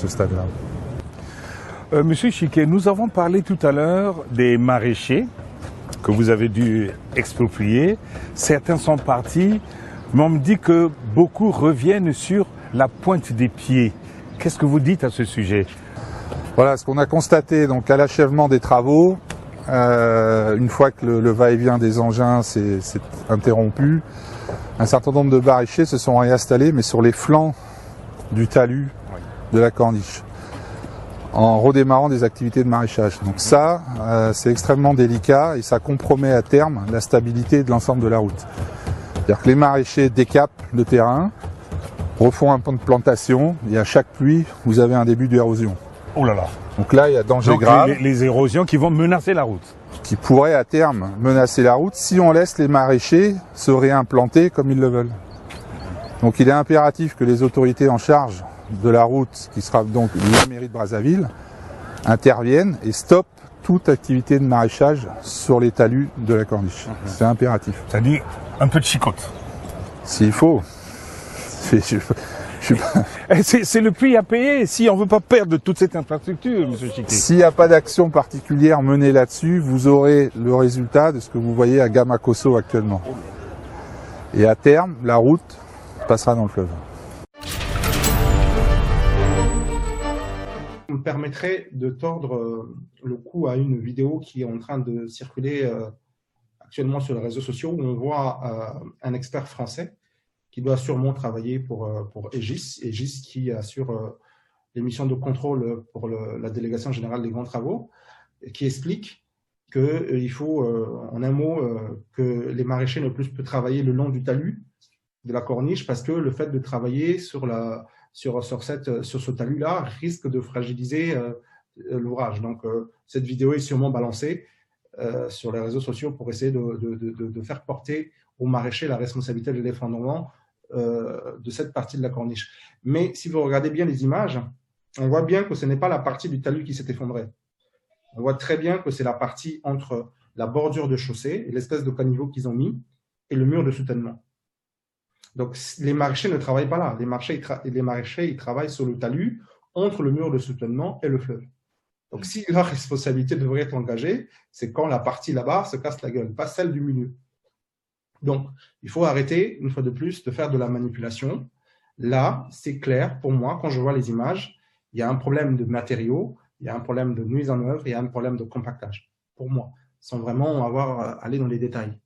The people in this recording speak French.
ce stade-là. Monsieur Chiquet, nous avons parlé tout à l'heure des maraîchers que vous avez dû exproprier. Certains sont partis, mais on me dit que beaucoup reviennent sur la pointe des pieds. Qu'est-ce que vous dites à ce sujet? Voilà, ce qu'on a constaté donc à l'achèvement des travaux, une fois que le va-et-vient des engins s'est interrompu, un certain nombre de maraîchers se sont réinstallés, mais sur les flancs du talus de la Corniche, en redémarrant des activités de maraîchage. Donc ça, c'est extrêmement délicat et ça compromet à terme la stabilité de l'ensemble de la route. C'est-à-dire que les maraîchers décapent le terrain, refont un pont de plantation et à chaque pluie, vous avez un début d'érosion. Oh là là. Donc là, il y a danger grave. Les érosions qui vont menacer la route. Qui pourraient à terme menacer la route si on laisse les maraîchers se réimplanter comme ils le veulent. Donc il est impératif que les autorités en charge de la route, qui sera donc la mairie de Brazzaville, interviennent et stoppent toute activité de maraîchage sur les talus de la Corniche. C'est impératif. Ça dit un peu de chicotte. S'il faut. C'est le prix à payer si on ne veut pas perdre toute cette infrastructure, M. Chiquet. S'il n'y a pas d'action particulière menée là-dessus, vous aurez le résultat de ce que vous voyez à Gamakoso actuellement. Et à terme, la route passera dans le fleuve. Me permettrait de tordre le cou à une vidéo qui est en train de circuler actuellement sur les réseaux sociaux où on voit un expert français qui doit sûrement travailler pour Aegis qui assure les missions de contrôle pour la délégation générale des grands travaux, et qui explique qu'il faut, en un mot, que les maraîchers ne puissent plus travailler le long du talus de la Corniche parce que le fait de travailler sur ce talus-là risque de fragiliser l'ouvrage. Donc, cette vidéo est sûrement balancée sur les réseaux sociaux pour essayer de faire porter aux maraîchers la responsabilité de l'effondrement de cette partie de la Corniche. Mais si vous regardez bien les images, on voit bien que ce n'est pas la partie du talus qui s'est effondrée. On voit très bien que c'est la partie entre la bordure de chaussée et l'espèce de caniveau qu'ils ont mis et le mur de soutènement. Donc, les maraîchers ne travaillent pas là. Les maraîchers, ils travaillent sur le talus entre le mur de soutènement et le fleuve. Donc, si leur responsabilité devrait être engagée, c'est quand la partie là-bas se casse la gueule, pas celle du milieu. Donc, il faut arrêter, une fois de plus, de faire de la manipulation. Là, c'est clair pour moi, quand je vois les images, il y a un problème de matériaux, il y a un problème de mise en œuvre, il y a un problème de compactage, pour moi, sans vraiment aller dans les détails.